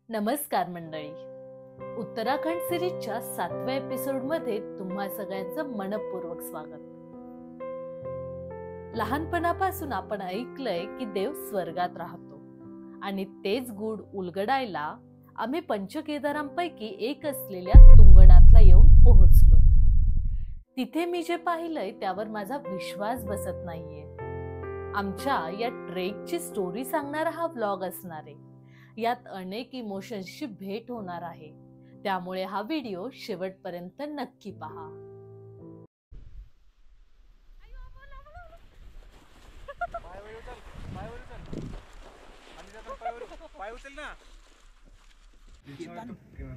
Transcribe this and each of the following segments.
नमस्कार मंडळी. उत्तराखंड सिरीजच्या 7व्या एपिसोडमध्ये तुम्हा सगळ्यांचं मनपूर्वक स्वागत. लहानपणापासून आपण ऐकलंय की देव स्वर्गात राहतो आणि तेच गूढ उलगडायला आम्ही पंचकेदारांपैकी एक असलेल्या तुंगनाथला येऊन पोहोचलोय. तिथे मी जे पाहिलंय त्यावर माझा विश्वास बसत नाहीये. आमच्या या ट्रेकची स्टोरी सांगणारा हा व्लॉग असणार आहे. यात अनेक इमोशन्सची भेट होणार आहे, त्यामुळे हा व्हिडिओ शेवटपर्यंत नक्की पहा.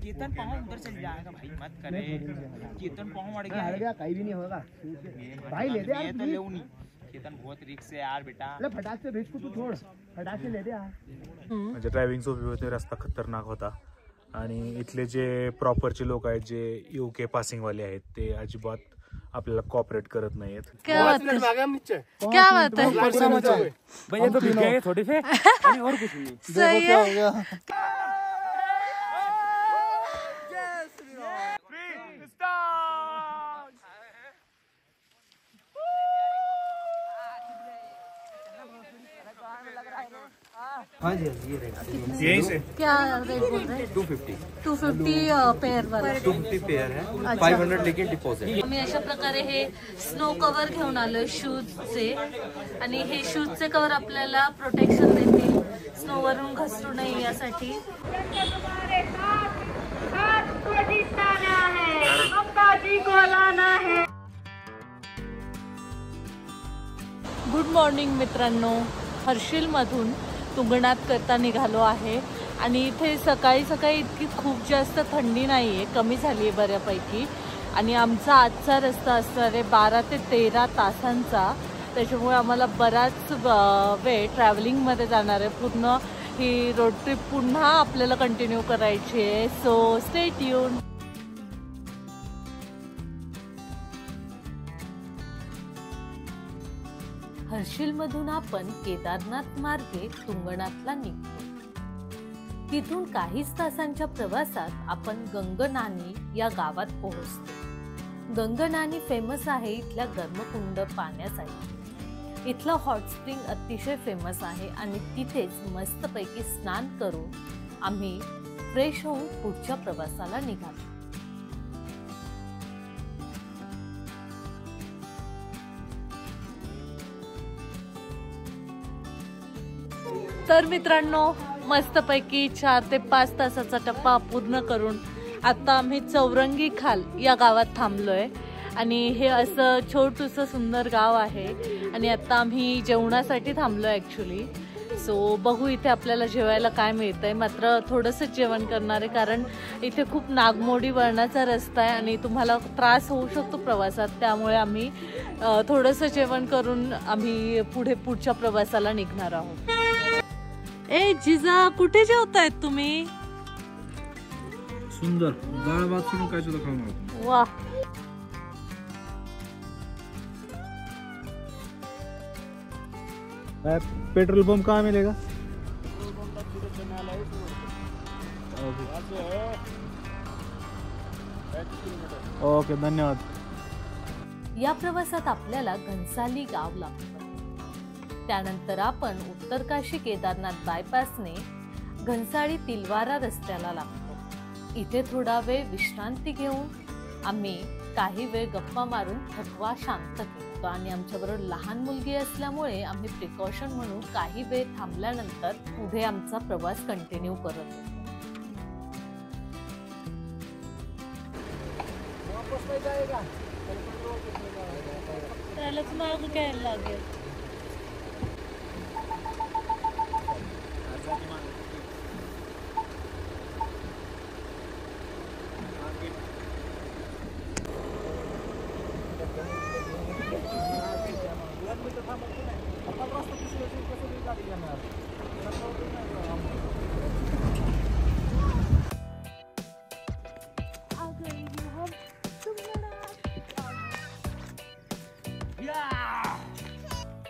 कीर्तन पाँव उधर चल जाएगा भाई, मत करे कीर्तन पाँव मर गया कहीं भी नहीं होगा भाई, ले दे यार तो ले नहीं कीर्तन बहुत रिस्क है यार बेटा. अरे फटाक से रिस्क तू छोड़, फटाक से ले दे यार. म्हणजे ड्रायव्हिंग उभी होते, रस्ता खतरनाक होता आणि इथले जे प्रॉपरचे लोक आहेत, जे यूके पासिंग वाले आहेत, ते अजिबात आपल्याला कॉपरेट करत नाहीत. क्या बात है? भैया तो भीग गए थोड़े से और कुछ नहीं. सही है. यहीं से क्या रेट बोल रहे हैं? 250 पेयर वाला. 250 पेयर है. 500 लेकिन डिपॉझिट. आम्ही अशा प्रकारे हे स्नो कव्हर घेऊन आलोय शूजचे, आणि हे शूजचे कव्हर आपल्याला प्रोटेक्शन देतील स्नोवरून घसरू नये यासाठी. गुड मॉर्निंग मित्रांनो. हर्षिल मधून तुंगनाथ करता निघालो आहे आणि इथे सकाळी सकाळी इतकी खूप जास्त थंडी नाही आहे, कमी झाली आहे बऱ्यापैकी. आणि आमचा आजचा रस्ता असणार आहे 12 ते 13 तासांचा, त्याच्यामुळे आम्हाला बराच वेळ ट्रॅव्हलिंगमध्ये जाणार आहे. पूर्ण ही रोड ट्रिप पुन्हा आपल्याला कंटिन्यू करायची आहे. So stay tune. हर्षिलमधून आपण केदारनाथ मार्गे तुंगनाथला निघतो. तिथून काहीच तासांच्या प्रवासात आपण गंगनानी या गावात पोहोचतो. गंगनानी फेमस आहे इथल्या गर्मकुंड पाण्यासाठी. इथला हॉट स्प्रिंग अतिशय फेमस आहे आणि तिथेच मस्तपैकी स्नान करून आम्ही फ्रेश होऊन पुढच्या प्रवासाला निघालो. तर मित्रांनो, मस्तपैकी 4 ते 5 तासाचा टप्पा पूर्ण करून आता आम्ही चौरंगी खाल या गावात थांबलोय. आणि हे असं छोटूसं सुंदर गाव आहे आणि आता आम्ही जेवणासाठी थांबलोय ॲक्च्युली. सो बघू इथे आपल्याला जेवायला काय मिळतंय. मात्र थोडंसंच जेवण करणार आहे, कारण इथे खूप नागमोडी वळणाचा रस्ता आहे आणि तुम्हाला त्रास होऊ शकतो प्रवासात. त्यामुळे आम्ही थोडंसं जेवण करून आम्ही पुढच्या प्रवासाला निघणार आहोत. ए जिजा, कुठे जेवतायत तुम्ही? सुंदर डाळ भात सोडून काय सुद्धा खाऊ. वा, पेट्रोल पंप कहाँ मिलेगा? ओके, धन्यवाद. या प्रवासात आपल्याला घनसाली गाव लागतं. त्यानंतर आपण उत्तरकाशी केदारनाथ बायपासने घनसाळी तिलवारा रस्त्याला लागतो. इथे थोडा वेळ विश्रांती घेऊन आम्ही काही वेळ गप्पा मारून थकवा शांत केला. आणि आमच्याबरोबर लहान मुलगी असल्यामुळे आम्ही प्रिकॉशन म्हणून काही वेळ थांबल्यानंतर पुढे आमचा प्रवास कंटिन्यू करत होतो. त्यालाच माग घ्यायला लागेल.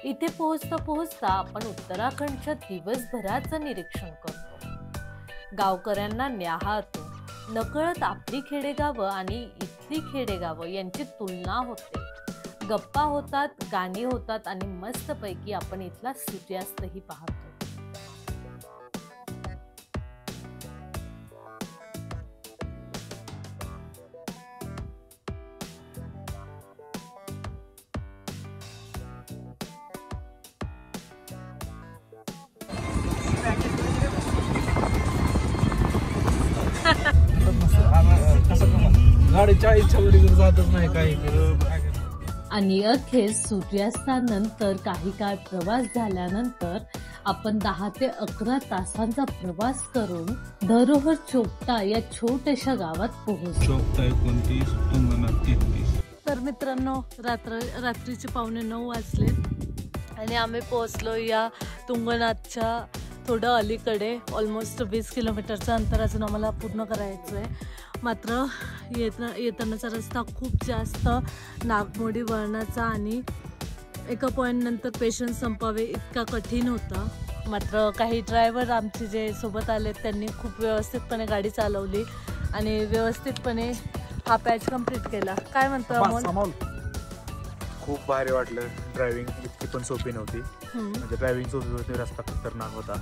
इथे पोहोचता पोहोचता आपण उत्तराखंडच्या दिवसभराचं निरीक्षण करतो. गावकऱ्यांना न्याहाळतो. नकळत आपली खेडेगावं आणि इथली खेडेगावं यांची तुलना होते, गप्पा होतात, गाणी होतात आणि मस्तपैकी आपण इथला सूर्यास्तही पाहतो. गाडीच्या इच्छावरी जातच नाही काही. आणि अखेर सूर्यास्तानंतर काही काळ प्रवास झाल्यानंतर आपण 10 ते 11 तासांचा प्रवास करून धरोहर चोपटा या छोट्याशा गावात पोहोचलो. 29 तुंगनाथ 33. तर मित्रांनो, रात्रीचे 8:45 वाजले आणि आम्ही पोहोचलो या तुंगनाथच्या थोडं अलीकडे. ऑलमोस्ट 20 किलोमीटरचं अंतर अजून आम्हाला पूर्ण करायचं आहे. मात्र येतानाचा रस्ता खूप जास्त नागमोडी वळणाचा आणि एका पॉईंटनंतर पेशन्स संपावे इतका कठीण होता. मात्र काही ड्रायव्हर आमचे जे सोबत आले त्यांनी खूप व्यवस्थितपणे गाडी चालवली आणि व्यवस्थितपणे हा पॅच कंप्लीट केला. काय म्हणतो अमोल? खूप भारी वाटलं. ड्रायव्हिंग इतकी पण सोपी नव्हती. म्हणजे ड्रायव्हिंग सोपी होती, रस्ता खतरनाक होता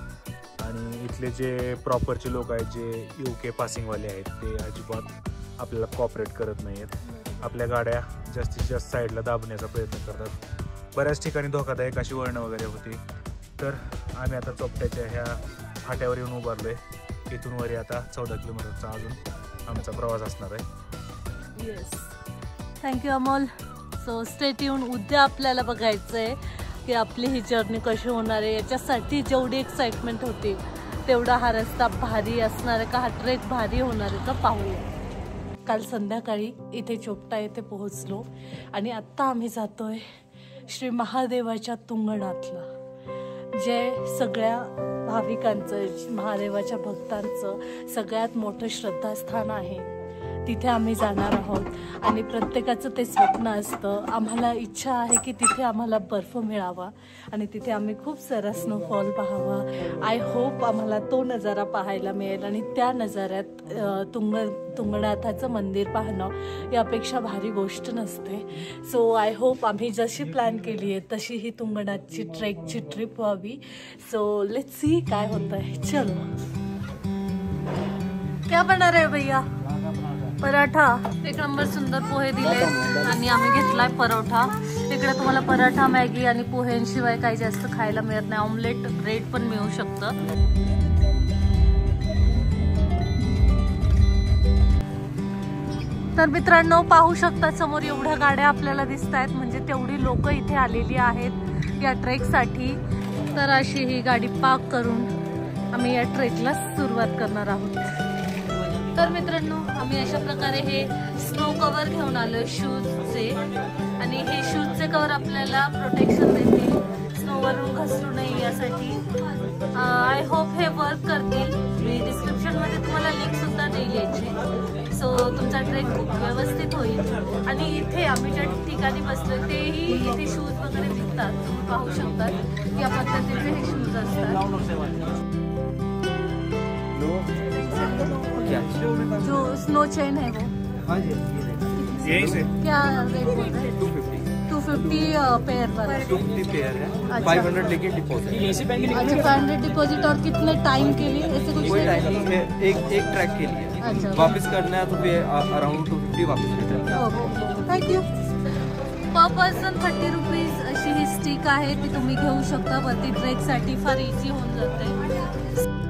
आणि इथले जे प्रॉपरचे लोक आहेत, जे UK पासिंगवाले आहेत, ते अजिबात आपल्याला कॉपरेट करत नाही आहेत. आपल्या गाड्या जास्तीत जास्त साईडला दाबण्याचा प्रयत्न करतात. बऱ्याच ठिकाणी धोकादायक अशी वळणं वगैरे होती. तर आम्ही आता चोपट्याच्या ह्या फाट्यावर येऊन उभारलो आहे. इथून वरी आता 14 किलोमीटरचा अजून आमचा प्रवास असणार आहे. Yes, thank you Amol. So stay tune. उद्या आपल्याला बघायचं आहे की आपली ही जर्नी कशी होणार आहे. याच्यासाठी जेवढी एक्साइटमेंट होती तेवढा हा रस्ता भारी असणार आहे का, हा ट्रेक भारी होणार आहे का, पाहूया. काल संध्याकाळी इथे चोपटा येथे पोहोचलो आणि आत्ता आम्ही जातोय श्री महादेवाच्या तुंगनाथला, जे सगळ्या भाविकांचं, महादेवाच्या भक्तांचं सगळ्यात मोठं श्रद्धास्थान आहे. तिथे आम्ही जाणार आहोत आणि प्रत्येकाचं ते स्वप्न असतं. आम्हाला इच्छा आहे की तिथे आम्हाला बर्फ मिळावा आणि तिथे आम्ही खूप सारा स्नोफॉल पाहावा. आय होप आम्हाला तो नजारा पाहायला मिळेल आणि त्या नजाऱ्यात तुंगनाथाचं मंदिर पाहणं यापेक्षा भारी गोष्ट नसते. सो आय होप आम्ही जशी प्लॅन केली आहे तशी ही तुंगनाथची ट्रेकची ट्रिप व्हावी. सो लेट्स सी काय होतं आहे. चलो. क्या बना रहे भैया? पराठा. एक नंबर सुंदर पोहे दिले आणि आम्ही घेतलाय परोठा. इकडे तुम्हाला पराठा, मॅगी आणि पोह्यांशिवाय काही जास्त खायला मिळत नाही. ऑमलेट, ब्रेड पण मिळू शकतं. तर मित्रांनो, पाहू शकता समोर एवढ्या गाड्या आपल्याला दिसत आहेत. म्हणजे तेवढी लोक इथे आलेली आहेत या ट्रेकसाठी. तर अशी ही गाडी पार्क करून आम्ही या ट्रेकला सुरुवात करणार आहोत. तर मित्रांनो, आम्ही अशा प्रकारे हे स्नो कवर घेऊन आलो शूजचे आणि हे शूजचे कवर आपल्याला प्रोटेक्शन देतील, स्नोवरून घसरू नये यासाठी. आय होप हे वर्क करतील. मी डिस्क्रिप्शनमध्ये तुम्हाला लिंक सुद्धा देईल याची. सो तुमचा ट्रेक खूप व्यवस्थित होईल. आणि इथे आम्ही ज्या ठिकाणी बसलो तेही इथे शूज वगैरे विकतात. तुम्ही पाहू शकतात या पद्धतीचे हे शूज असतात. जो स्नो चेन है वो यही से क्या रेट बोल रहे हैं? 250 पेयर पर है. 250 पेयर है. अच्छा. 500 लेकिन डिपॉजिट. अच्छा, 500 डिपॉजिट. और कितने टाइम के लिए? ऐसे कुछ कोई टाइम नहीं है. एक ट्रैक के लिए. अच्छा. वापस करना है तो फिर अराउंड 250 वापस return. Okay, thank you. Per person 30 rupees अशी ही स्टिक आहे, ती तुम्ही घेऊ शकता. वरती ट्रेकसाठी फार इझी होऊन जाते.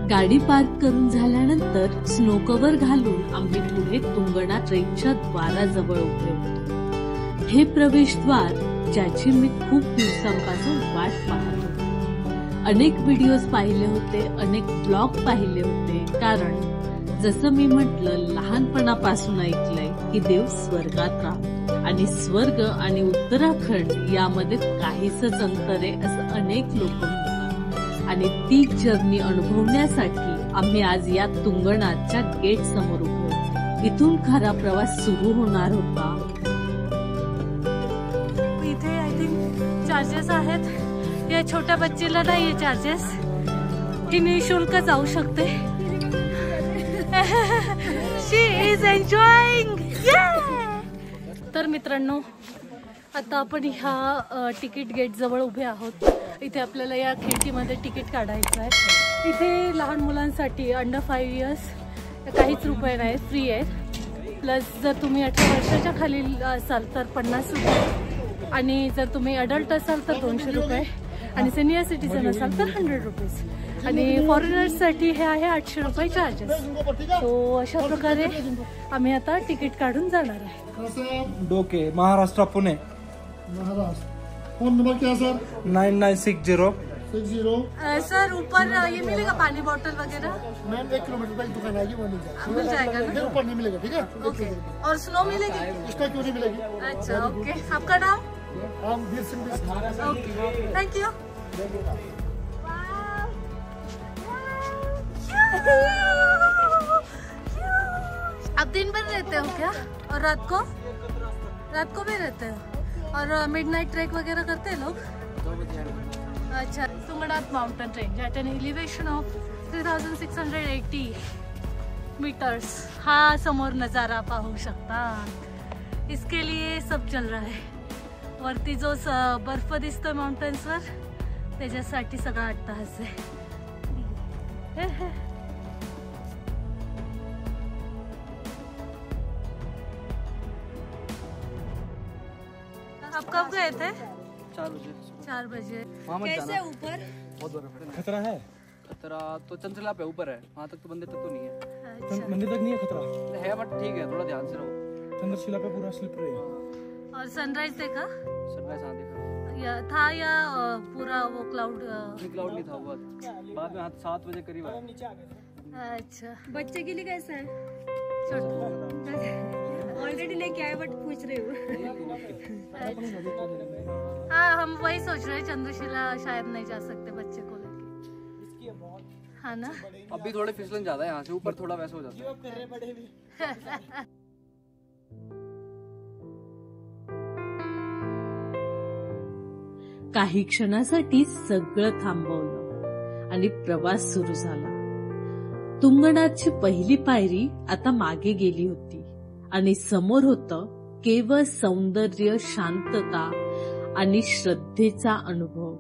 गाडी पार्क करून झाल्यानंतर स्नो कव्हर घालून आम्ही पुढे तुंगनाथ ट्रेकच्या द्वाराजवळ उभे होतो. हे प्रवेशद्वार ज्याची मी खूप दिवसांपासून वाट पाहत होते. अनेक व्हिडिओज पाहिले होते, अनेक ब्लॉग पाहिले होते. कारण जसं मी म्हटलं, लहानपणापासून ऐकलंय की देव स्वर्गात राहतो आणि स्वर्ग आणि उत्तराखंड यामध्ये काहीसच अंतर आहे असं अनेक लोक म्हणतात. आणि ती जर्नी अनुभवण्यासाठी आम्ही आज या तुंगनाथच्या गेट समोर उभे होतो. इथून खरा प्रवास सुरू होणार होता. इथे आय थिंक चार्जेस आहेत. या छोट्या बच्चीला नाही चार्जेस, ही निशुल्क जाऊ शकते. शी इज एन्जॉयिंग. तर मित्रांनो, आता आपण ह्या तिकीट गेट जवळ उभे आहोत. इथे आपल्याला या खिडकीमध्ये तिकीट काढायचं आहे. इथे लहान मुलांसाठी अंडर 5 इयर्स काहीच रुपये नाही, फ्री आहेत. प्लस जर तुम्ही 18 वर्षाच्या खाली असाल तर 50 रुपये, आणि जर तुम्ही अडल्ट असाल तर 200 रुपये, आणि सिनियर सिटीजन असाल तर 100 रुपीज, आणि फॉरेनर्ससाठी हे आहे 800 रुपये चार्जेस. सो अशा प्रकारे आम्ही आता तिकीट काढून जाणार आहे. डोके, महाराष्ट्र, पुणे. महाराष्ट्र. फोन नंबर क्या सर? 9960. 60. सर ऊपर ये मिलेगा पानी बोतल वगैरह? मैम 1 किलोमीटर तक दुकान आएगी, वो मिल जाएगा ना? ऊपर नहीं मिलेगा, ठीक है? ओके. और स्नो मिलेगी? इसका क्यों नहीं मिलेगी? अच्छा, ओके. आपका नाम? हम Veer Singh. Okay, thank you. आप दिन भर रहते हो क्या? और रात को भी रहते हो? और मिडनाइट ट्रैक वगैरह करते हैं लोग? अच्छा. Tungnath mountain range at an elevation of 3680 metres. हा समोर नजारा पाहू शकता. इसके लिए सब चल रहा है. वरती जो बर्फ दिसतोय माउंटेन्सवर, त्याच्यासाठी सगळा अट्टहास आहे. आप कब गए थे? 4 बजे. कैसे ऊपर? बहुत बर्फ खतरा है? खतरा तो चंद्रशिला पे ऊपर है, वहाँ तक तो मंदिर तक तो नहीं है. अच्छा. मंदिर तक नहीं है खतरा है बट ठीक है, थोड़ा ध्यान से रहो. चंद्रशिला पे पूरा स्लिपरी है. और सनराइज देखा? सनराइज हाँ देखा. या पूरा वो क्लाउड? क्लाउड नहीं था, वो बाद में 7 बजे करीब आया. अच्छा. बच्चे के लिए कैसा है? ऑलरेडी लेके आए बट पूछ रही हूँ. हाँ, हम वही सोच रहे हैं, चंद्रशिला शायद नहीं जा सकते बच्चे को लेके. हाँ ना? अभी थोड़े फिसलन ज्यादा है यहाँ से, ऊपर थोड़ा वैसा हो जाता है. काही क्षणासाठी सगळं थांबवलं आणि प्रवास सुरू झाला. तुंगनाथची पहिली पायरी आता मागे गेली होती आणि समोर होतं केवळ सौंदर्य, शांतता आणि श्रद्धेचा अनुभव.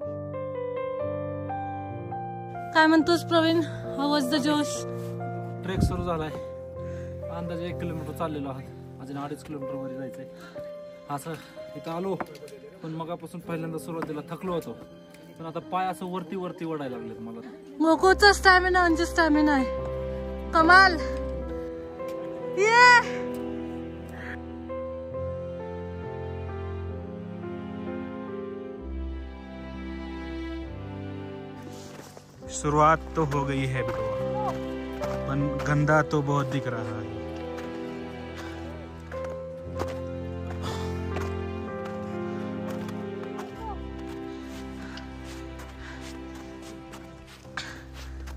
काय म्हणतोस प्रवीण? हाऊ वाज द जोश? ट्रेक सुरू झालाय. अंदाजे 1 किलोमीटर चाललेलो आहोत. अजून 2.5 किलोमीटर वर जायचंय. असं इथं आलो, पण मगापासून पहिल्यांदा सुरुवातीला थकलो होतो, पण आता पाय असं वरती वरती वडायला लागलेत मला. मोकोचा स्टॅमिना म्हणजे स्टॅमिना आहे. कमाल. ये शुरुआत तो हो गई है बेटवा, पर गंदा तो बहुत दिख रहा है.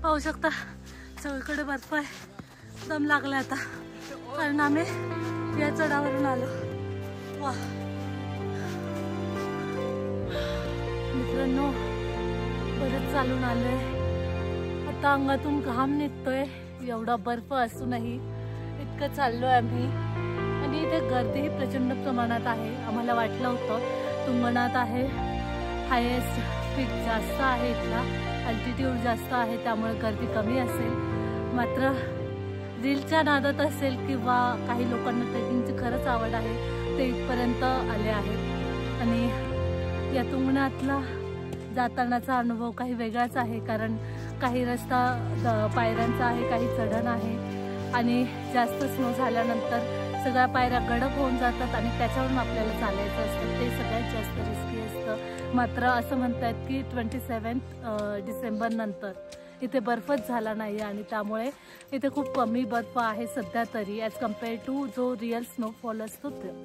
पाहू शकता सगळीकडे बर्फ आहे. दम लागला आता, कारण आम्ही या चढावरून आलो. वा मित्रांनो, बरंच चालून आलोय. आता अंगातून घाम निघतोय. एवढा बर्फ असूनही इतकं चाललोय आम्ही, आणि इथे गर्दीही प्रचंड प्रमाणात आहे. आम्हाला वाटलं होतं तुंगनाथ आहे, हायेस्ट पीक जास्त आहे, इथला अल्टिट्यूड जास्त आहे, त्यामुळे गर्दी कमी असेल. मात्र रीलच्या नादात असेल किंवा काही लोकांना ट्रेकिंगची खरंच आवड आहे ते इथपर्यंत आले आहेत. आणि या तुंगनाथला जातानाचा अनुभव काही वेगळाच आहे, कारण काही रस्ता पायऱ्यांचा आहे, काही चढण आहे, आणि जास्त स्नो झाल्यानंतर सगळ्या पायऱ्या गडप होऊन जातात आणि त्याच्यावरून आपल्याला चालायचं असतं. ते सगळ्यात जास्त रिस्की असतं. मात्र असं म्हणतात की 27 डिसेंबर नंतर इथे बर्फच झाला नाही, आणि त्यामुळे इथे खूप कमी बर्फ आहे सध्या तरी, ॲज कम्पेअर टू जो रिअल स्नोफॉल असतो ते.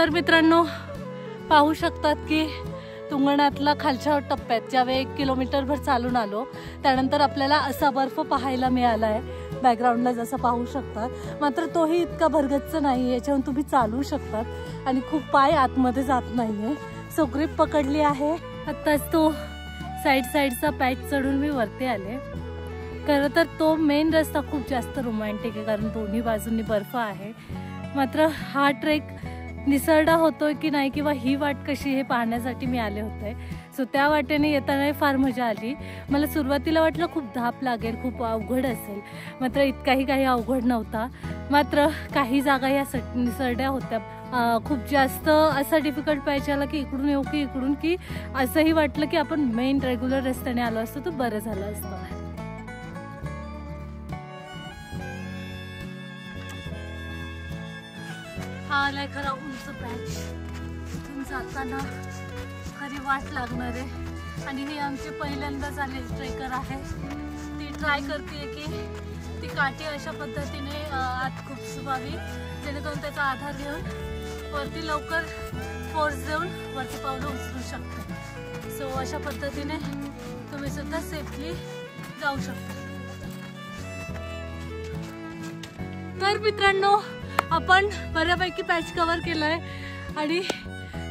तर मित्रांनो पाहू शकतात की तुंगनाथला खालच्या टप्प्यात ज्यावेळी 1 किलोमीटरभर चालून आलो त्यानंतर आपल्याला असा बर्फ पाहायला मिळाला आहे बॅकग्राऊंडला जसं पाहू शकतात. मात्र तोही इतका भरगच्च नाही, याच्यावरून तुम्ही चालू शकतात आणि खूप पाय आतमध्ये जात नाहीये. सो ग्रिप पकडली आहे. आत्ताच तो साईडचा पॅच चढून मी वरती आले. खरं तर तो मेन रस्ता खूप जास्त रोमॅन्टिक आहे कारण दोन्ही बाजूंनी बर्फ आहे. मात्र हा ट्रेक निसरडा होतोय की नाही किंवा ही वाट कशी हे पाहण्यासाठी मी आले होते. सो त्या वाटेने येताना फार मजा आली. मला सुरुवातीला वाटलं खूप धाप लागेल, खूप अवघड असेल, मात्र इतकाही काही अवघड नव्हता. मात्र काही जागा या निसरड्या होत्या. खूप जास्त असा डिफिकल्ट पाहिजे आला की इकडून येऊ की इकडून, की असंही वाटलं की आपण मेन रेग्युलर रस्त्याने आलो असतो तर बरं झालं असतं. हा आलाय खरा उंच पॅच. इथून जाताना खरी वाट लागणार आहे आणि हे आमचे पहिल्यांदाच आले ट्रेकर आहे. ती ट्राय करते की ती काठी अशा पद्धतीने आत खूप सुवावी जेणेकरून त्याचा आधार घेऊन वरती लवकर फोर्स देऊन वरती पावलं उचलू शकते. सो अशा पद्धतीने तुम्ही सुद्धा सेफली जाऊ शकता. तर मित्रांनो आपण बऱ्यापैकी पॅच कव्हर केलाय आणि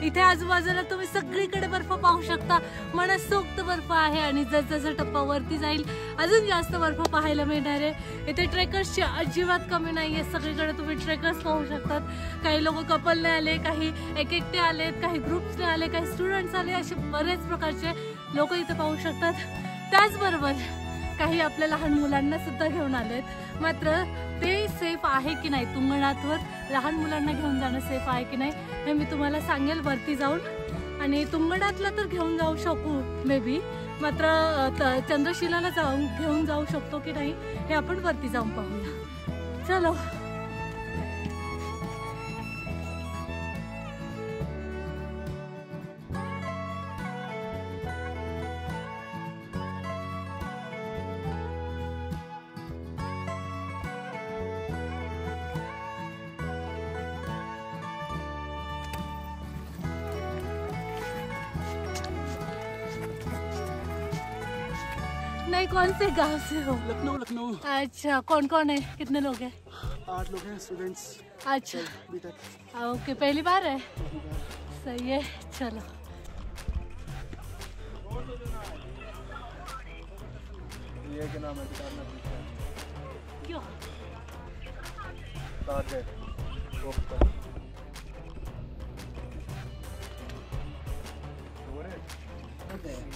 इथे आजूबाजूला तुम्ही सगळीकडे बर्फ पाहू शकता. मनसोक्त बर्फ आहे आणि जसजसा टप्पा वरती जाईल अजून जास्त बर्फ पाहायला मिळणार आहे. इथे ट्रेकर्सची अजिबात कमी नाहीये. सगळीकडे तुम्ही ट्रेकर्स पाहू शकतात. काही लोक कपलने आले, काही एकटे आलेत, काही ग्रुप्सने आले, काही स्टुडंट्स आले, असे बरेच प्रकारचे लोक इथे पाहू शकतात. त्याचबरोबर काही आपल्या लहान मुलांना सुद्धा घेऊन आलेत. मात्र ते सेफ आहे की नाही, तुंगनाथवर लहान मुलांना घेऊन जाणं सेफ आहे की नाही हे मी तुम्हाला सांगेल वरती जाऊन. आणि तुंगनाथला तर घेऊन जाऊ शकू मे बी, मात्र चंद्रशिलाला घेऊन जाऊ शकतो की नाही हे आपण वरती जाऊन पाहूया. चलो. नहीं, कौन से गांव से हो? लखनऊ. अच्छा, कौन कौन है, कितने लोग हैं? 8 लोग हैं स्टूडेंट्स. अच्छा ओके, पहली बार है. सही है, चलो. ये क्या नाम है क्यों?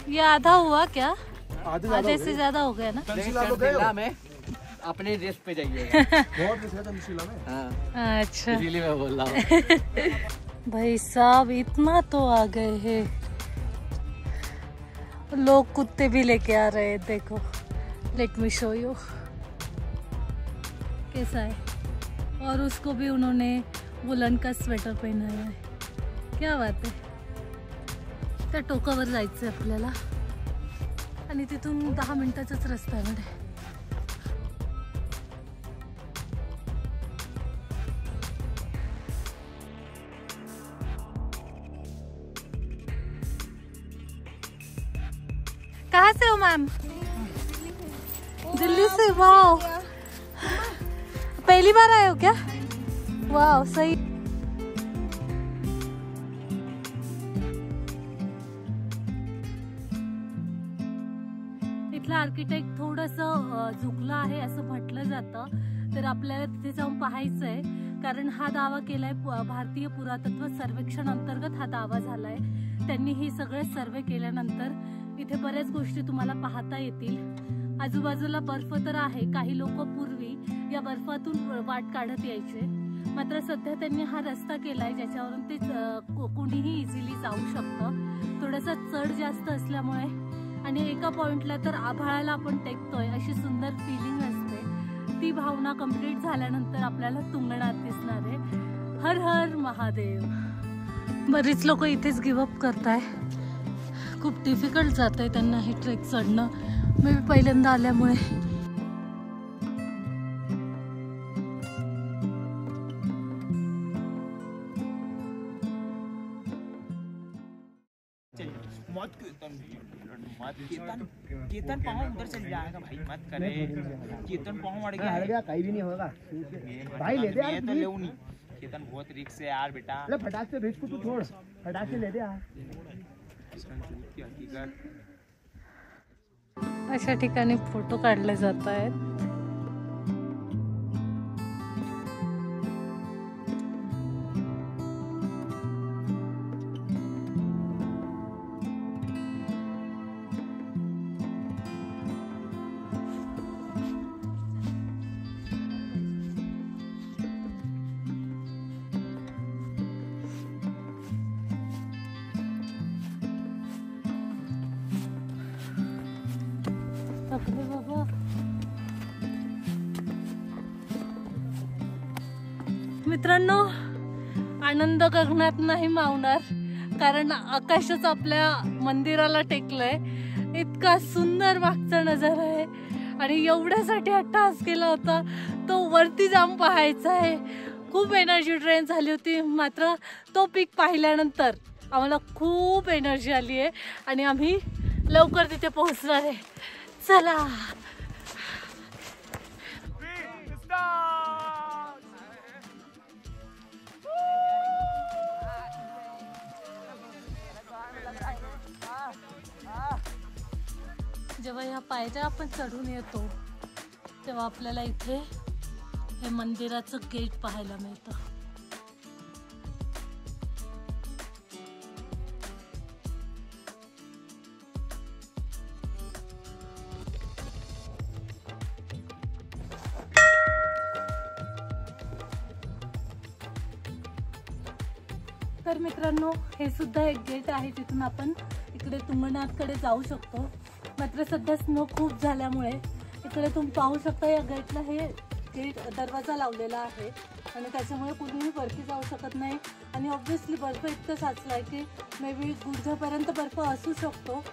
ये आधा हुआ क्या? आधे से ज्यादा हो गया ना. में अपने रेस पे जाइए. बहुत रेस है चंद्रशिला में. हाँ, अच्छा इसीलिए मैं बोल रहा हूँ. भाई साहब इतना तो आ गए हैं. लोग कुत्ते भी लेके आ रहे हैं. देखो, लेट मी शो यू कैसा है. और उसको भी उन्होंने वुलन का स्वेटर पहनाया है. क्या बात आहे. त्या टोकावर जायचं आहे आपल्याला आणि तिथून 10 मिनिटाचाच रस्ता आहे. म्हणजे कहाँ से हो मैम? दिल्ली से. वाओ, पहली बार आए हो क्या? वाओ, सही. इथला आर्किटेक्ट थोडंसं झुकलं आहे असं म्हटलं जातं. तर आपल्याला तिथे जाऊन पाहायचं आहे कारण हा दावा केलाय भारतीय पुरातत्व सर्वेक्षण अंतर्गत हा दावा झालाय. त्यांनी ही सगळे सर्वे केल्यानंतर इथे बऱ्याच गोष्टी तुम्हाला पाहता येतील. आजूबाजूला बर्फ तर आहे. काही लोक पूर्वी या बर्फातून वाट काढत यायचे, मात्र सध्या त्यांनी हा रस्ता केलाय ज्याच्यावरून ते कोणीही इझिली जाऊ शकतं. थोडासा चढ जास्त असल्यामुळे आणि एका पॉइंटला तर आभाळाला आपण टेकतोय अशी सुंदर फिलिंग असते. ती भावना कंप्लीट झाल्यानंतर आपल्याला तुंगनाथ दिसणार आहे. हर हर महादेव. बरीच लोक इथेच गिवअप करताय. खूप डिफिकल्ट जात आहे त्यांना हे ट्रेक चढणं. मी पहिल्यांदा आल्यामुळे मत कीर्तन मत कीर्तन कीर्तन पाँव उधर चल जाएगा भाई मत करे कीर्तन पाँव अड़ गया कहीं भी नहीं होगा भाई ले दे यार तो ले नहीं कीर्तन बहुत रिक्स है यार बेटा अरे फटाक से भेज को तू छोड़ फटाक से ले दे यार अशा ठिकाणी फोटो काढले जात आहेत. मित्रांनो, आनंद गगनात नाही मावणार, कारण आकाशच आपल्या मंदिराला टेकलंय. इतका सुंदर मागचा नजारा आहे आणि एवढ्यासाठी अट्टहास केला होता तो वरती जाऊन पाहायचा आहे. खूप एनर्जी ड्रेन झाली होती, मात्र तो पीक पाहिल्यानंतर आम्हाला खूप एनर्जी आली आहे आणि आम्ही लवकर तिथे पोहोचणार आहे. चला. जेव्हा ह्या पायऱ्या आपण चढून येतो तेव्हा आपल्याला इथे हे मंदिराचं गेट पाहायला मिळतं. तर मित्रांनो, हे सुद्धा एक गेट आहे, तिथून आपण इकडे तुंगनाथकडे जाऊ शकतो. मात्र सध्या स्नो खूप झाल्यामुळे इकडे तुम्ही पाहू शकता या गेटला हे गेट दरवाजा लावलेला आहे आणि त्याच्यामुळे कुणीही वरती जाऊ शकत नाही. आणि ऑब्व्हियसली बर्फ इतकं साचला आहे की मे बी गुडघ्यापर्यंत बर्फ असू शकतो.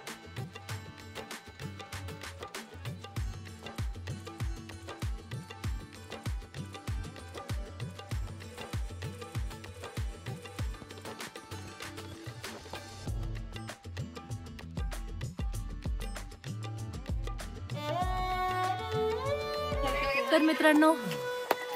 तर मित्रांनो,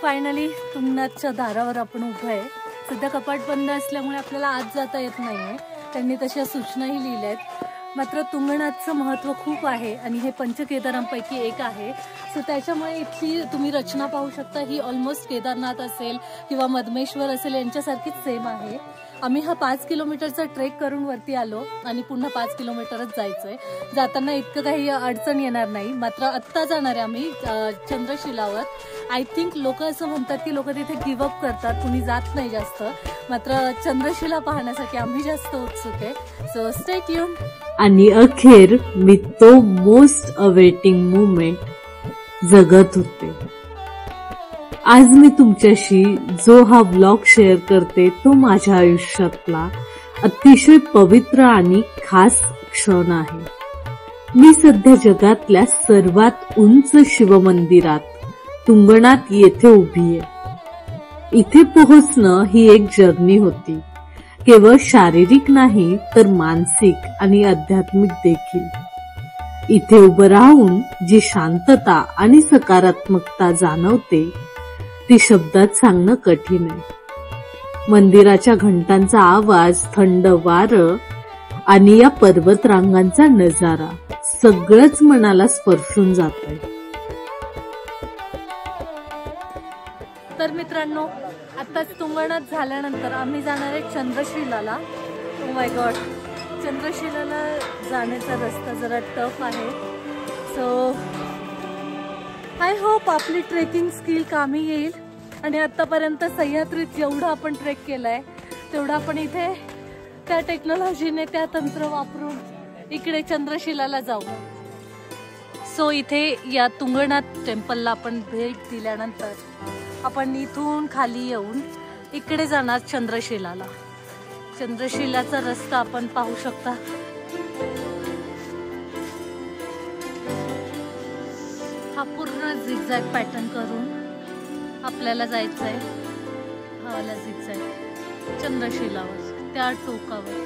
फायनली तुंगनाथच्या दारावर आपण उभं आहे. सध्या कपाट बंद असल्यामुळे आपल्याला आत जाता येत नाही आहे. त्यांनी तशा सूचनाही लिहिल्या आहेत. मात्र तुंगनाथचं महत्त्व खूप आहे आणि हे पंचकेदारांपैकी एक आहे. सो त्याच्यामुळे इथली तुम्ही रचना पाहू शकता. ही ऑलमोस्ट केदारनाथ असेल किंवा मधमेश्वर असेल यांच्यासारखीच सेम आहे. आम्ही हा 5 किलोमीटरचा ट्रेक करून वरती आलो आणि पुन्हा 5 किलोमीटरच जायचंय. जाताना इतकं काही अडचण येणार नाही. मात्र आत्ता जाणार आहे आम्ही चंद्रशिलावर. आय थिंक लोक असं म्हणतात की लोक तिथे गिव्हअप करतात, कुणी जात नाही जास्त. मात्र चंद्रशिला पाहण्यासाठी आम्ही जास्त उत्सुक आहे. So stay tune. आणि अखेर मी तो मोस्ट अवेटिंग मोमेंट जगत होते. आज मी तुमच्याशी जो हा व्लॉग शेअर करते तो माझ्या आयुष्यातला अतिशय पवित्र आणि खास क्षण आहे. मी सध्या जगातल्या सर्वात उंच शिवमंदिरात तुंगनाथ येथे उभी आहे. इथे पोहोचणं ही एक जर्नी होती, केवळ शारीरिक नाही तर मानसिक आणि आध्यात्मिक देखील. इथे उभं राहून जी शांतता आणि सकारात्मकता जाणवते ती शब्दात सांगणं कठीण आहे. मंदिराच्या घंटांचा आवाज, थंड वारं आणि या पर्वतरांगांचा नजारा सगळंच मनाला स्पर्शून जातंय. तर मित्रांनो, आताच तुंगनाथ झाल्यानंतर आम्ही जाणार आहे चंद्रशिलाला. ओ माय गॉड, चंद्रशिलाला जाण्याचा रस्ता जरा टफ आहे. सो आय होप आपली ट्रेकिंग स्किल कामी येईल आणि आतापर्यंत सह्याद्रीत जेवढा आपण ट्रेक केलाय तेवढा आपण इथे त्या टेक्नॉलॉजीने त्या तंत्र वापरून इकडे चंद्रशिलाला जाऊ. सो इथे या तुंगनाथ टेम्पलला आपण भेट दिल्यानंतर आपण इथून खाली येऊन इकडे जाणार चंद्रशिलाला. चंद्रशिलाचा रस्ता आपण पाहू शकता. हा पूर्ण झिगझॅग पॅटर्न करून आपल्याला जायचंय. हा वाला झिगझॅग चंद्रशिलावर, त्या टोकावर.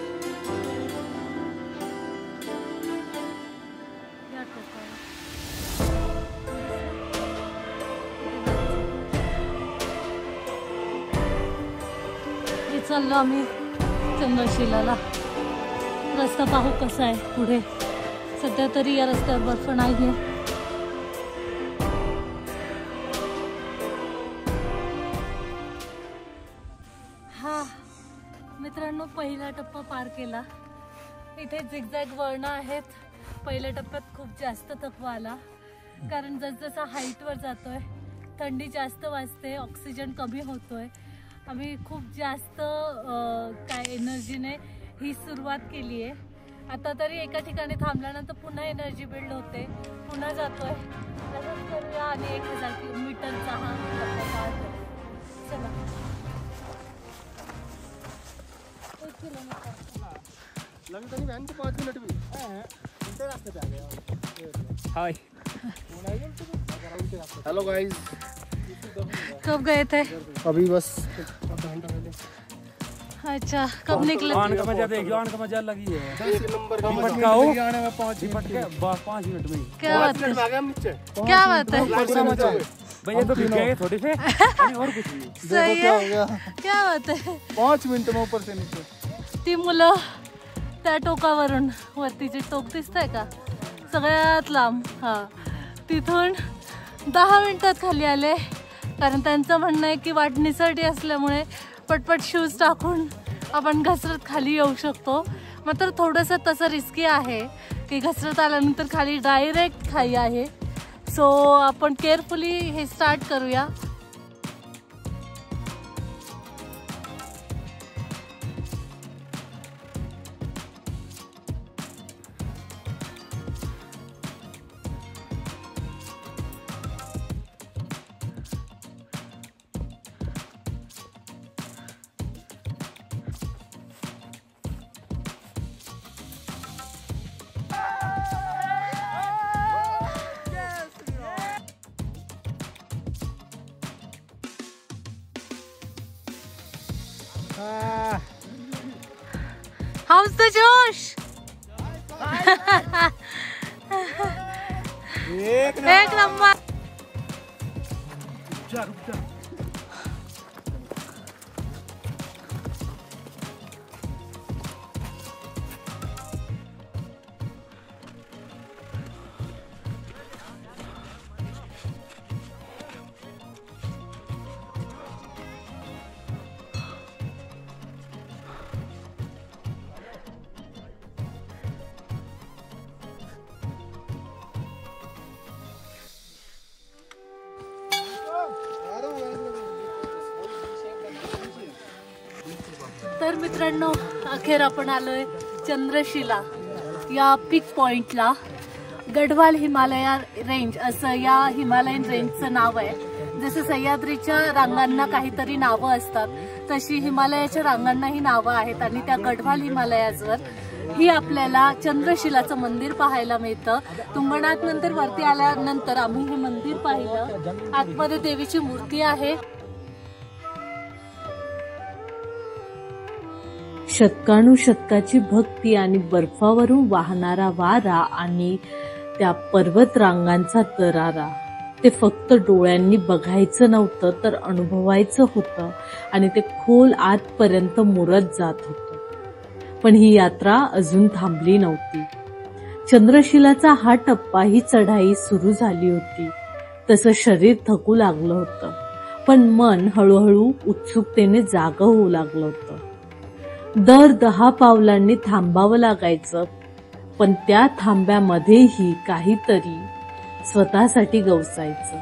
चाललो आम्ही चंद्रशिलाला. रस्ता पाहू कसा आहे पुढे. सध्या तरी या रस्त्यावर बर्फ नाहीये. हा मित्रांनो, पहिला टप्पा पार केला. इथे झिगझॅग वळणं आहेत. पहिल्या टप्प्यात खूप जास्त थकवा आला, कारण जसजसा हाईटवर जातोय थंडी जास्त वाजते, ऑक्सिजन कमी होतोय. आम्ही खूप जास्त काय एनर्जीने ही सुरुवात केली आहे. आता तरी एका ठिकाणी थांबल्यानंतर पुन्हा एनर्जी बिल्ड होते, पुन्हा जातोय. तसंच करूया आणि 1000 मीटरचा हा टप्पा पार करू. चला 1 किलोमीटर. लगता नहीं 5 मिनट भी रास्ते पे आ गया. Hi hello guys. कब गए थे? अभी बस आधा घंटा पहले. अच्छा, कब निकले? आने का मजा देखियो, आने का मजा लगी है. एक नंबर का पटकाओ आने में 5 मिनट में. क्या बात है, आ गया नीचे. क्या बात है, भैया तो दिख गए थोड़े से और कुछ नहीं. सही क्या हो है, गया. क्या बात है. 5 मिनट में ऊपर से नीचे. ती मुलं त्या टोकावरून, वरतीचे टोक दिसतंय का सगळ्यात लांब, हा तिथून 10 मिनिटात खाली आले. कारण त्यांचं म्हणणं आहे की वाट निसरडी असल्यामुळे पटपट शूज टाकून आपण घसरत खाली येऊ शकतो. मात्र थोडंसं तसं रिस्की आहे की घसरत आल्यानंतर खाली डायरेक्ट खाई आहे. सो आपण केअरफुली हे स्टार्ट करूया. How's the Josh? एक नंबर. तर मित्रांनो, अखेर आपण आलोय चंद्रशिला या पीक पॉइंटला. गढवाल हिमालया रेंज असं या हिमालयन रेंजचं नाव आहे. जसं सह्याद्रीच्या रांगांना काहीतरी नावं असतात, तशी हिमालयाच्या रांगांनाही नावं आहेत. आणि त्या गढवाल हिमालयावर ही आपल्याला चंद्रशिलाचं मंदिर पाहायला मिळतं. तुंगनाथ नंतर वरती आल्यानंतर आम्ही हे मंदिर पाहिलं. आतमध्ये देवीची मूर्ती आहे. शतकानुशतकाची भक्ती आणि बर्फावरून वाहणारा वारा आणि त्या पर्वत रांगांचा दरारा, ते फक्त डोळ्यांनी बघायचं नव्हतं तर अनुभवायचं होतं. आणि ते खोल आतपर्यंत मुरत जात होतं. पण ही यात्रा अजून थांबली नव्हती. चंद्रशिलाचा हा टप्पा, ही चढाई सुरू झाली होती तसं शरीर थकू लागलं होतं. पण मन हळूहळू उत्सुकतेने जागं होऊ लागलं होतं. दर 10 पावलांनी थांबावं लागायचं, पण त्या थांब्यामध्येही काहीतरी स्वतःसाठी गवसायचं.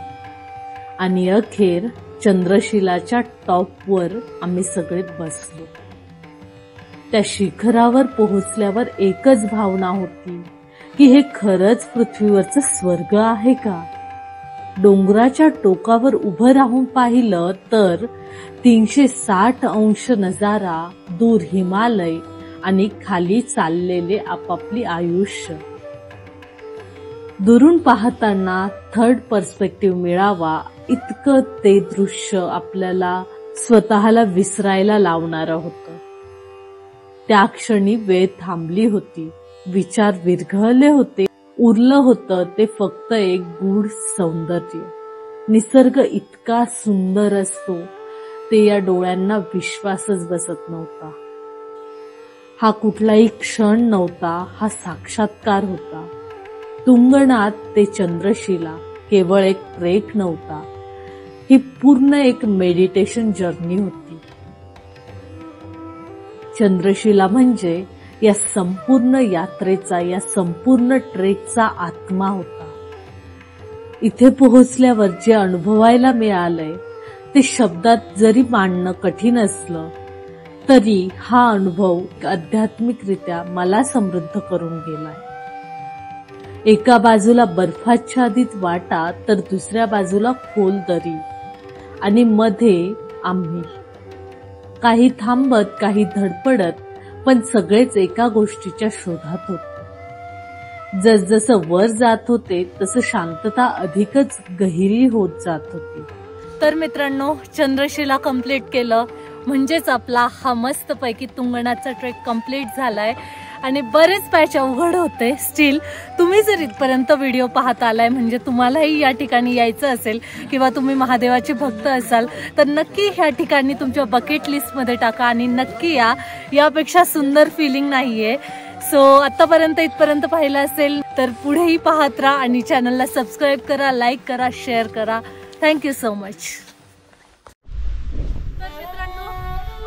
आणि अखेर चंद्रशिलाच्या टॉपवर आम्ही सगळे बसलो. त्या शिखरावर पोहोचल्यावर एकच भावना होती की हे खरंच पृथ्वीवरचं स्वर्ग आहे का. डोंगराच्या टोकावर उभं राहून पाहिलं तर 360 अंश नजारा, दूर हिमालय आणि खाली चाललेले आपापली आयुष्य. दुरून पाहताना थर्ड पर्स्पेक्टिव्ह मिळावा इतकं ते दृश्य आपल्याला स्वतःला विसरायला लावणारं होतं. त्या क्षणी वेळ थांबली होती, विचार विरघळले होते. उरलं होतं ते फक्त एक गूढ सौंदर्य. निसर्ग इतका सुंदर असतो ते या डोळ्यांना विश्वासच बसत नव्हता. हा कुठलाही क्षण नव्हता, हा साक्षात्कार होता. तुंगनाथ ते चंद्रशिला केवळ एक ट्रेक नव्हता, ही पूर्ण एक मेडिटेशन जर्नी होती. चंद्रशिला म्हणजे या संपूर्ण यात्रेचा, या संपूर्ण ट्रेकचा आत्मा होता. इथे पोहोचल्यावर जे अनुभवायला मिळालंय ते शब्दात जरी मांडणं कठीण असलं तरी हा अनुभव आध्यात्मिकरित्या मला समृद्ध करून गेलाय. एका बाजूला बर्फाच्छादित वाटा तर दुसऱ्या बाजूला खोल दरी आणि मध्ये आम्ही. काही थांबत, काही धडपडत, पण सगळेच एका गोष्टीच्या शोधात होते. जसजसं वर जात होते तसं शांतता अधिकच गहिरी होत जात होती. तर मित्रांनो, चंद्रशिला कंप्लीट केलं म्हणजेच आपला हा मस्तपैकी तुंगनाथचा ट्रेक कंप्लीट झालाय. आणि बरेच पॅच अवघड होते. स्टील तुम्ही जर इथपर्यंत व्हिडिओ पाहत आलाय म्हणजे तुम्हालाही या ठिकाणी यायचं असेल किंवा तुम्ही महादेवाचे भक्त असाल तर नक्की ह्या ठिकाणी तुमच्या बकेट लिस्टमध्ये टाका आणि नक्की या. यापेक्षा सुंदर फिलिंग नाहीये. सो आतापर्यंत इथपर्यंत पाहिलं असेल तर पुढेही पाहत राहा आणि चॅनलला सबस्क्राईब करा, लाईक करा, शेअर करा. Thank you so much. तर मित्रांनो,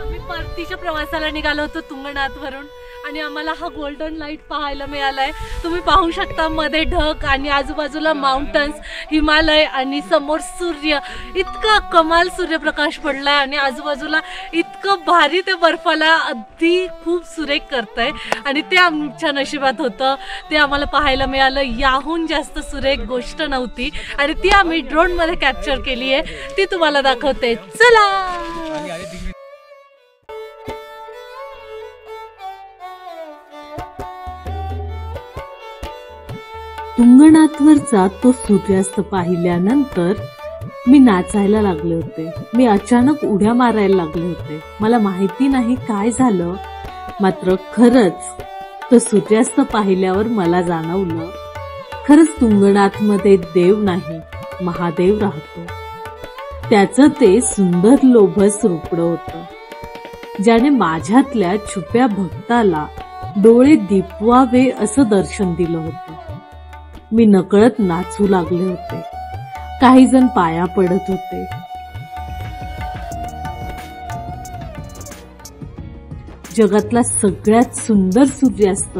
आम्ही परतीच्या प्रवासाला निघालो होतो तुंगनाथवरून आणि आम्हाला हा गोल्डन लाईट पाहायला मिळालाय. तुम्ही पाहू शकता मध्ये ढग आणि आजूबाजूला माउंटन्स, हिमालय आणि समोर सूर्य. इतका कमाल सूर्यप्रकाश पडलाय आणि आजूबाजूला इतकं भारी ते बर्फाला अगदी खूप सुरेख करतंय आणि ते आमच्या नशिबात होतं. ते आम्हाला पाहायला मिळालं. याहून जास्त सुरेख गोष्ट नव्हती आणि ती आम्ही ड्रोन मध्ये कॅप्चर केली आहे. ती तुम्हाला दाखवते. चला. तुंगनाथवरचा तो सूर्यास्त पाहिल्यानंतर मी नाचायला लागले होते. मी अचानक उड्या मारायला लागले होते. मला माहिती नाही काय झालं, मात्र खरंच तो सूर्यास्त पाहिल्यावर मला जाणवलं खरंच तुंगनाथमध्ये देव नाही, महादेव राहतो. त्याचं ते सुंदर लोभस रूपडं होतं, ज्याने माझ्यातल्या छुप्या भक्ताला डोळे दिपवावे असं दर्शन दिलं होतं. मी नकळत नाचू लागले होते. काही जण पाया पडत होते. जगातला सगळ्यात सुंदर सूर्यास्त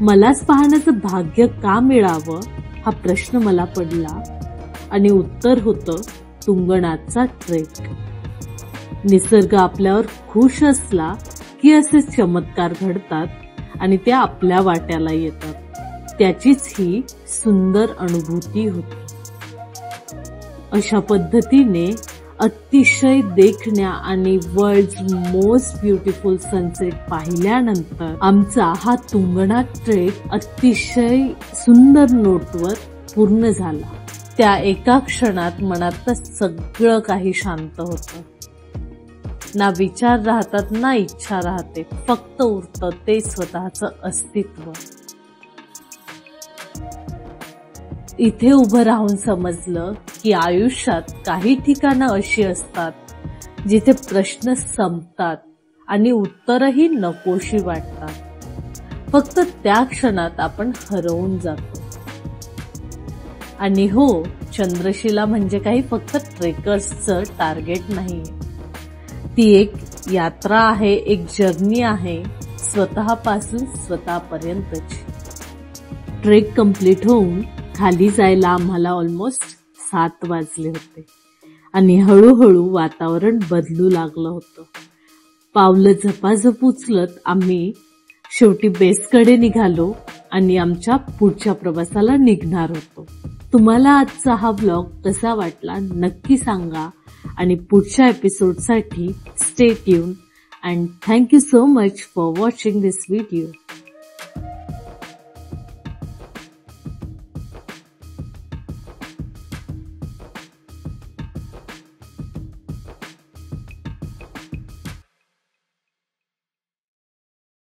मलाच पाहण्याचं भाग्य का मिळावं हा प्रश्न मला पडला आणि उत्तर होतं तुंगनाथचा ट्रेक. निसर्ग आपल्यावर खुश असला की असे चमत्कार घडतात आणि ते आपल्या वाट्याला येतात. त्याचीच ही सुंदर अनुभूती होती. अशा पद्धतीने अतिशय देखण्या आणि वर्ल्ड मोस्ट ब्युटिफुल सनसेट पाहिल्यानंतर आमचा हा तुंगनाथ ट्रेक अतिशय सुंदर नोटवर पूर्ण झाला. त्या एका क्षणात मनात सगळं काही शांत होतं. ना विचार राहतात, ना इच्छा राहते, फक्त उरतं ते स्वतःचं अस्तित्व. इथे उभं राहून समजलं की आयुष्यात काही ठिकाणं अशी असतात जिथे प्रश्न संपतात आणि उत्तरही नकोशी वाटतात. फक्त त्या क्षणात आपण हरवून जातो. आणि हो, चंद्रशिला म्हणजे काही फक्त ट्रेकर्सचं टार्गेट नाहीये. ती एक यात्रा आहे, एक जर्नी आहे, स्वतःपासून स्वतःपर्यंतची. ट्रेक कंप्लीट होऊन खाली जायला आम्हाला ऑलमोस्ट 7 वाजले होते आणि हळूहळू वातावरण बदलू लागलं होतं. पावलं झपाझप उचलत आम्ही शेवटी बेसकडे निघालो आणि आमच्या पुढच्या प्रवासाला निघणार होतो. तुम्हाला आजचा हा व्लॉग कसा वाटला नक्की सांगा आणि पुढच्या एपिसोडसाठी stay tune and thank you so much for watching this video.